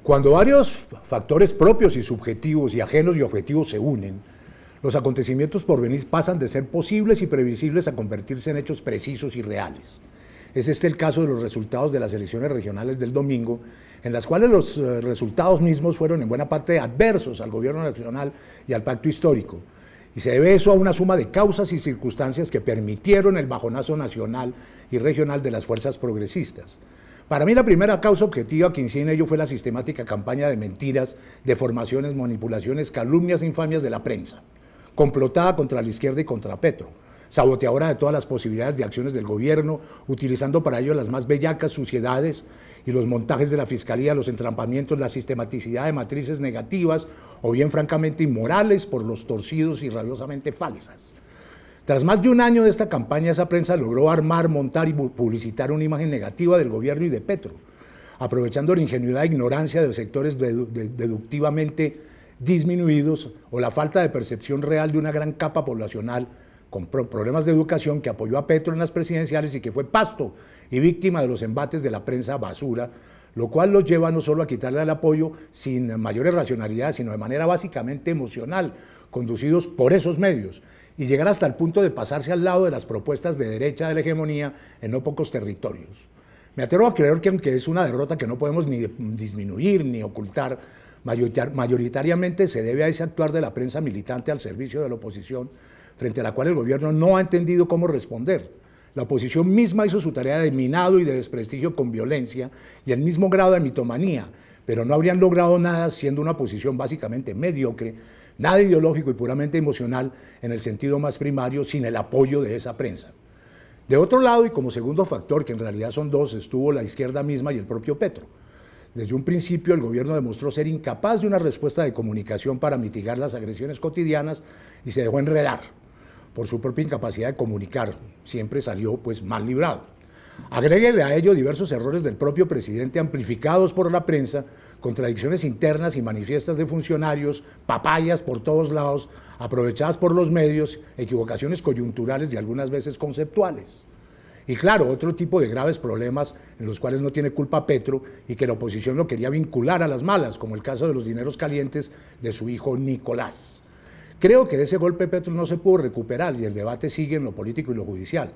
Cuando varios factores propios y subjetivos y ajenos y objetivos se unen, los acontecimientos por venir pasan de ser posibles y previsibles a convertirse en hechos precisos y reales. Es este el caso de los resultados de las elecciones regionales del domingo, en las cuales los resultados mismos fueron en buena parte adversos al gobierno nacional y al pacto histórico. Y se debe eso a una suma de causas y circunstancias que permitieron el bajonazo nacional y regional de las fuerzas progresistas. Para mí la primera causa objetiva que incide en ello fue la sistemática campaña de mentiras, deformaciones, manipulaciones, calumnias e infamias de la prensa, complotada contra la izquierda y contra Petro, saboteadora de todas las posibilidades de acciones del gobierno, utilizando para ello las más bellacas suciedades y los montajes de la fiscalía, los entrampamientos, la sistematicidad de matrices negativas o bien francamente inmorales por los torcidos y rabiosamente falsas. Tras más de un año de esta campaña, esa prensa logró armar, montar y publicitar una imagen negativa del gobierno y de Petro, aprovechando la ingenuidad e ignorancia de los sectores deductivamente disminuidos o la falta de percepción real de una gran capa poblacional con problemas de educación que apoyó a Petro en las presidenciales y que fue pasto y víctima de los embates de la prensa basura, lo cual los lleva no solo a quitarle el apoyo sin mayores racionalidades, sino de manera básicamente emocional, conducidos por esos medios, y llegar hasta el punto de pasarse al lado de las propuestas de derecha de la hegemonía en no pocos territorios. Me atrevo a creer que aunque es una derrota que no podemos ni disminuir ni ocultar, mayoritariamente se debe a ese actuar de la prensa militante al servicio de la oposición, frente a la cual el gobierno no ha entendido cómo responder. La oposición misma hizo su tarea de minado y de desprestigio con violencia y el mismo grado de mitomanía, pero no habrían logrado nada siendo una oposición básicamente mediocre, nada ideológico y puramente emocional en el sentido más primario, sin el apoyo de esa prensa. De otro lado, y como segundo factor, que en realidad son dos, estuvo la izquierda misma y el propio Petro. Desde un principio el gobierno demostró ser incapaz de una respuesta de comunicación para mitigar las agresiones cotidianas y se dejó enredar por su propia incapacidad de comunicar. Siempre salió pues mal librado. Agréguele a ello diversos errores del propio presidente amplificados por la prensa, contradicciones internas y manifiestas de funcionarios, papayas por todos lados, aprovechadas por los medios, equivocaciones coyunturales y algunas veces conceptuales. Y claro, otro tipo de graves problemas en los cuales no tiene culpa Petro y que la oposición lo quería vincular a las malas, como el caso de los dineros calientes de su hijo Nicolás. Creo que de ese golpe Petro no se pudo recuperar y el debate sigue en lo político y lo judicial.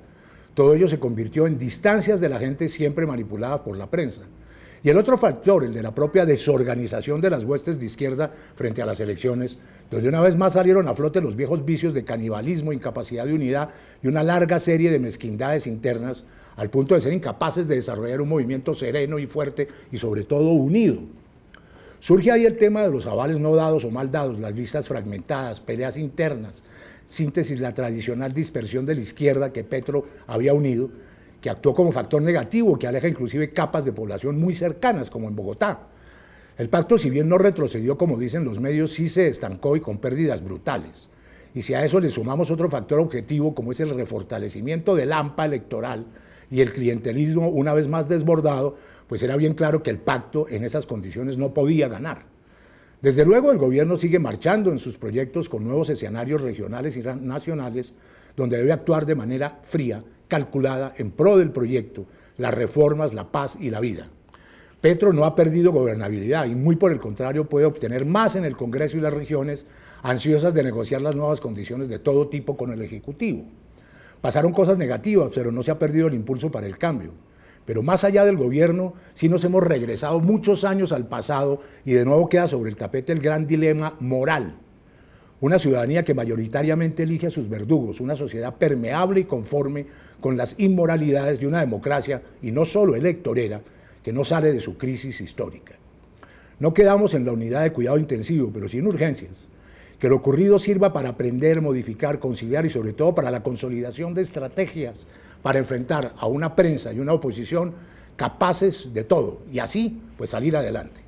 Todo ello se convirtió en distancias de la gente siempre manipulada por la prensa. Y el otro factor, el de la propia desorganización de las huestes de izquierda frente a las elecciones, donde una vez más salieron a flote los viejos vicios de canibalismo, incapacidad de unidad y una larga serie de mezquindades internas, al punto de ser incapaces de desarrollar un movimiento sereno y fuerte y sobre todo unido. Surge ahí el tema de los avales no dados o mal dados, las listas fragmentadas, peleas internas, síntesis, la tradicional dispersión de la izquierda que Petro había unido, que actuó como factor negativo, que aleja inclusive capas de población muy cercanas, como en Bogotá. El pacto, si bien no retrocedió, como dicen los medios, sí se estancó y con pérdidas brutales. Y si a eso le sumamos otro factor objetivo, como es el refortalecimiento del AMPA electoral y el clientelismo una vez más desbordado, pues era bien claro que el pacto en esas condiciones no podía ganar. Desde luego el gobierno sigue marchando en sus proyectos con nuevos escenarios regionales y nacionales, donde debe actuar de manera fría, calculada, en pro del proyecto, las reformas, la paz y la vida. Petro no ha perdido gobernabilidad y muy por el contrario puede obtener más en el Congreso y las regiones, ansiosas de negociar las nuevas condiciones de todo tipo con el Ejecutivo. Pasaron cosas negativas, pero no se ha perdido el impulso para el cambio. Pero más allá del gobierno, sí nos hemos regresado muchos años al pasado y de nuevo queda sobre el tapete el gran dilema moral. Una ciudadanía que mayoritariamente elige a sus verdugos, una sociedad permeable y conforme con las inmoralidades de una democracia, y no solo electorera, que no sale de su crisis histórica. No quedamos en la unidad de cuidado intensivo, pero sin urgencias. Que lo ocurrido sirva para aprender, modificar, conciliar y sobre todo para la consolidación de estrategias para enfrentar a una prensa y una oposición capaces de todo y así pues salir adelante.